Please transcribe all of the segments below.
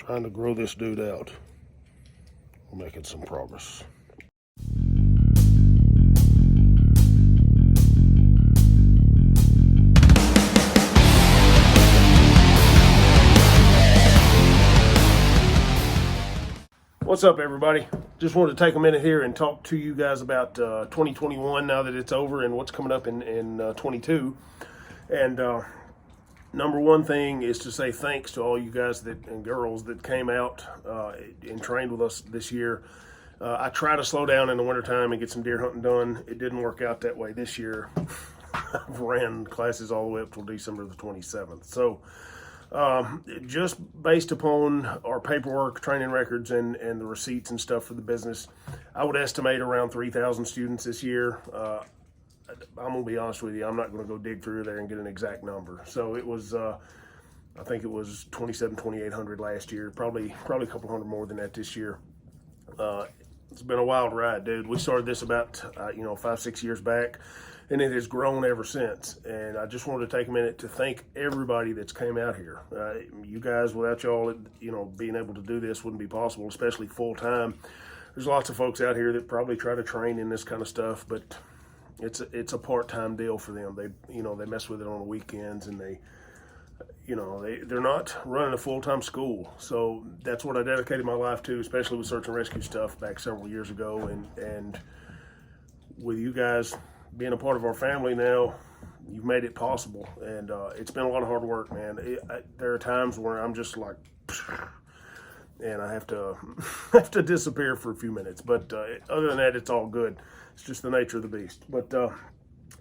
trying to grow this dude out. We're making some progress. What's up, everybody? Just wanted to take a minute here and talk to you guys about 2021 now that it's over and what's coming up in 22. And number one thing is to say thanks to all you guys and girls that came out and trained with us this year. I try to slow down in the wintertime and get some deer hunting done. It didn't work out that way this year. I've ran classes all the way up till December the 27th. So just based upon our paperwork, training records, and the receipts and stuff for the business, I would estimate around 3,000 students this year. I'm gonna be honest with you, I'm not gonna go dig through there and get an exact number. So it was, I think it was 2,800 last year, probably a couple hundred more than that this year. It's been a wild ride, dude. We started this about 5-6 years back, and it has grown ever since. And I just wanted to take a minute to thank everybody that's came out here. You guys, without y'all, being able to do this wouldn't be possible, especially full time. There's lots of folks out here that probably try to train in this kind of stuff, but it's a part-time deal for them. They mess with it on the weekends, and they're not running a full-time school. So that's what I dedicated my life to, especially with search and rescue stuff back several years ago. And with you guys being a part of our family now, you've made it possible. And it's been a lot of hard work, man. There are times where I'm just like, and I have to disappear for a few minutes. But other than that, it's all good. It's just the nature of the beast. But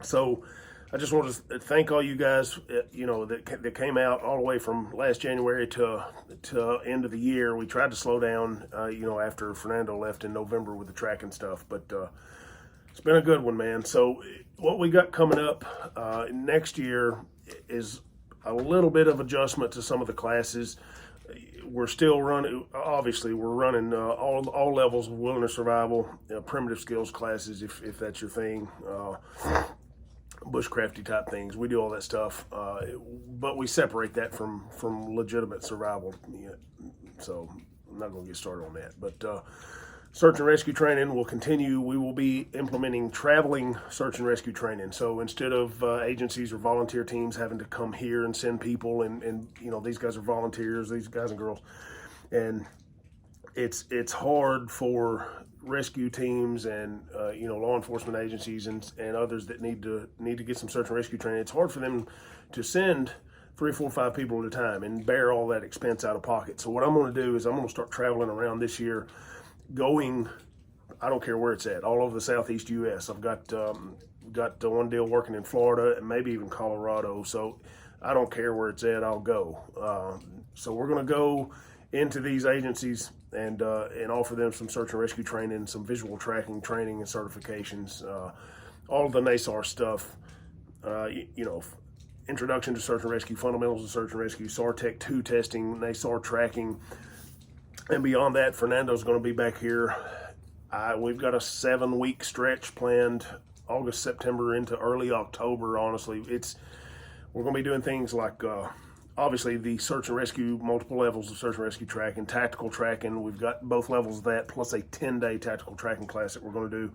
so I just want to thank all you guys, that came out all the way from last January to end of the year. We tried to slow down, after Fernando left in November with the tracking stuff, but it's been a good one, man. So what we got coming up next year is a little bit of adjustment to some of the classes. We're still running, obviously, we're running all levels of wilderness survival, primitive skills classes, if that's your thing. Bushcrafty type things. We do all that stuff, but we separate that from legitimate survival. So I'm not going to get started on that. But search and rescue training will continue. We will be implementing traveling search and rescue training. So instead of agencies or volunteer teams having to come here and send people, and these guys are volunteers, these guys and girls, and it's hard for rescue teams and law enforcement agencies and others that need to get some search and rescue training. It's hard for them to send 3, 4, 5 people at a time and bear all that expense out of pocket. So what I'm going to do is I'm going to start traveling around this year, going, I don't care where it's at, all over the southeast U.S. I've got one deal working in Florida and maybe even Colorado. So I don't care where it's at, I'll go. So we're going to go into these agencies and offer them some search and rescue training, some visual tracking training and certifications, all of the NASAR stuff, introduction to search and rescue, fundamentals of search and rescue, SAR Tech 2 testing, NASAR tracking, and beyond that, Fernando's going to be back here. We've got a 7-week stretch planned, August, September into early October. Honestly, we're going to be doing things like obviously the search and rescue, multiple levels of search and rescue tracking, tactical tracking. We've got both levels of that, plus a 10-day tactical tracking class that we're going to do.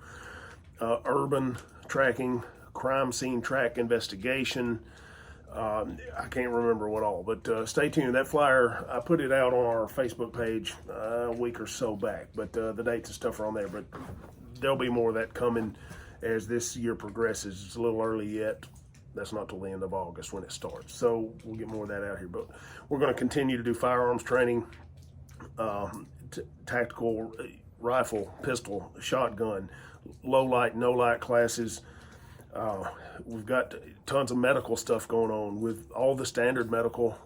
Urban tracking, crime scene track investigation. I can't remember what all, but stay tuned. That flyer, I put it out on our Facebook page a week or so back, but the dates and stuff are on there. But there'll be more of that coming as this year progresses. It's a little early yet. That's not till the end of August when it starts. So we'll get more of that out here. But we're going to continue to do firearms training, tactical rifle, pistol, shotgun, low light, no light classes. We've got tons of medical stuff going on with all the standard medical,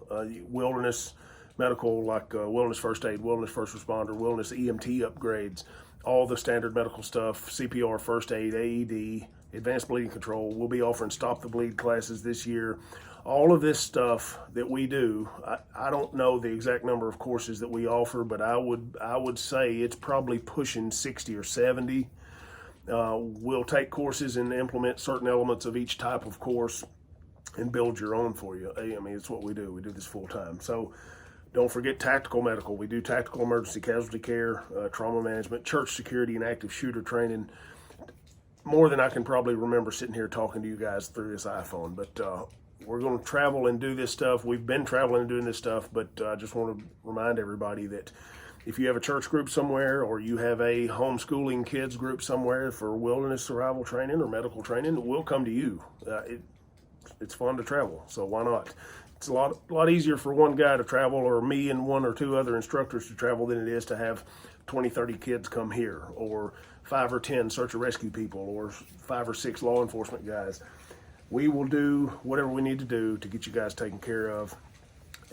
wilderness medical, like wilderness first aid, wilderness first responder, wilderness EMT upgrades, all the standard medical stuff, CPR, first aid, AED, advanced bleeding control. We'll be offering stop the bleed classes this year. All of this stuff that we do, I don't know the exact number of courses that we offer, but I would say it's probably pushing 60 or 70. We'll take courses and implement certain elements of each type of course and build your own for you. I mean, it's what we do. We do this full time. So Don't forget tactical medical. We do tactical emergency casualty care, trauma management, church security, and active shooter training. More than I can probably remember sitting here talking to you guys through this iPhone. But we're going to travel and do this stuff. We've been traveling and doing this stuff, but I just want to remind everybody that if you have a church group somewhere or you have a homeschooling kids group somewhere for wilderness survival training or medical training, we'll come to you. It's fun to travel, so why not? It's a lot easier for one guy to travel, or me and one or two other instructors to travel, than it is to have 20, 30 kids come here, or 5 or 10 search and rescue people, or 5 or 6 law enforcement guys. We will do whatever we need to do to get you guys taken care of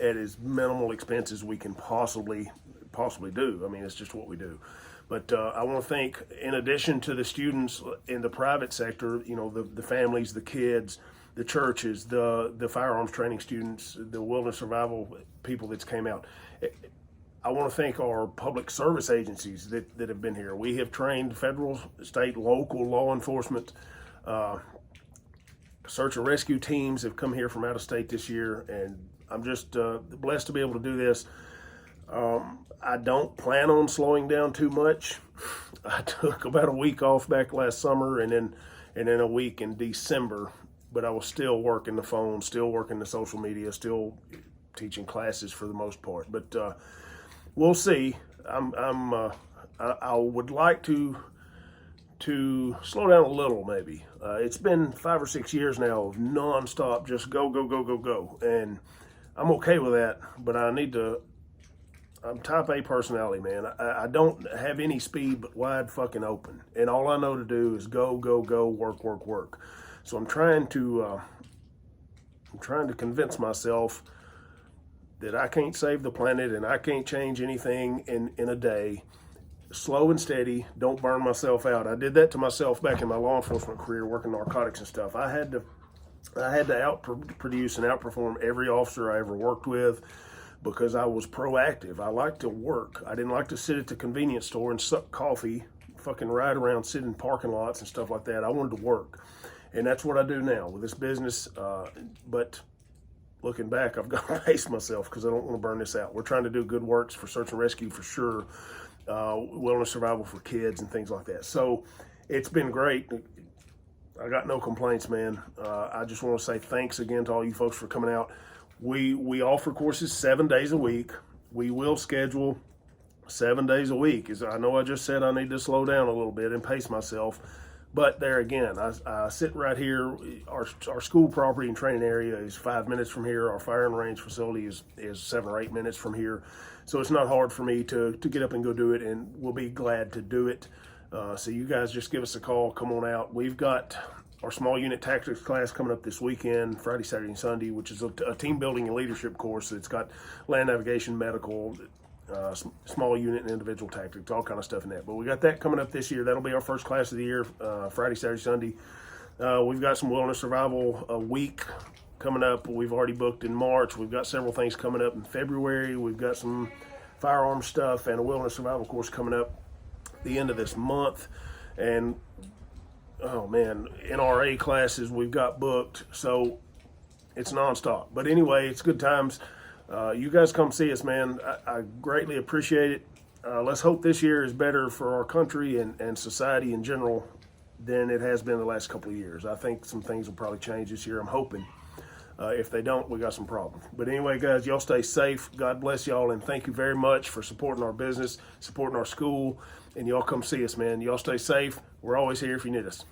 at as minimal expense as we can possibly do. I mean, it's just what we do. But I want to thank, in addition to the students in the private sector, you know, the families, the kids, the churches, the firearms training students, the wilderness survival people that's came out. I want to thank our public service agencies that have been here. We have trained federal, state, local law enforcement, search and rescue teams have come here from out of state this year, and I'm just blessed to be able to do this. I don't plan on slowing down too much. I took about a week off back last summer, and then a week in December. But I was still working the phone, still working the social media, still teaching classes for the most part. But we'll see. I would like to slow down a little, maybe. It's been 5 or 6 years now of nonstop, just go, and I'm okay with that. But I'm type A personality, man. I don't have any speed but wide fucking open, and all I know to do is go, work. So I'm trying to convince myself that I can't save the planet and I can't change anything in a day. Slow and steady, don't burn myself out. I did that to myself back in my law enforcement career, working narcotics and stuff. I had to outproduce and outperform every officer I ever worked with because I was proactive. I liked to work. I didn't like to sit at the convenience store and suck coffee, fucking ride around, sit in parking lots and stuff like that. I wanted to work. And that's what I do now with this business. But looking back, I've got to pace myself because I don't want to burn this out. We're trying to do good works for search and rescue for sure, wilderness survival for kids and things like that. So it's been great. I got no complaints, man. I just want to say thanks again to all you folks for coming out. We offer courses 7 days a week. We will schedule 7 days a week. As I know I just said I need to slow down a little bit and pace myself. But there again, I sit right here. Our school property and training area is 5 minutes from here. Our fire and range facility is 7 or 8 minutes from here. So it's not hard for me to get up and go do it, and we'll be glad to do it. So you guys just give us a call. Come on out. We've got our small unit tactics class coming up this weekend, Friday, Saturday, and Sunday, which is a team building and leadership course. It's got land navigation, medical, small unit and individual tactics, all kind of stuff in that. But we got that coming up this year. That'll be our first class of the year, Friday, Saturday, Sunday. We've got some wilderness survival a week coming up. We've already booked in March. We've got several things coming up in February. We've got some firearm stuff and a wilderness survival course coming up the end of this month. And oh man, NRA classes we've got booked. So it's nonstop. But anyway, it's good times. You guys come see us, man. I greatly appreciate it. Let's hope this year is better for our country and society in general than it has been the last couple of years. I think some things will probably change this year. I'm hoping. If they don't, we got some problems. But anyway, guys, y'all stay safe. God bless y'all, and thank you very much for supporting our business, supporting our school, and y'all come see us, man. Y'all stay safe. We're always here if you need us.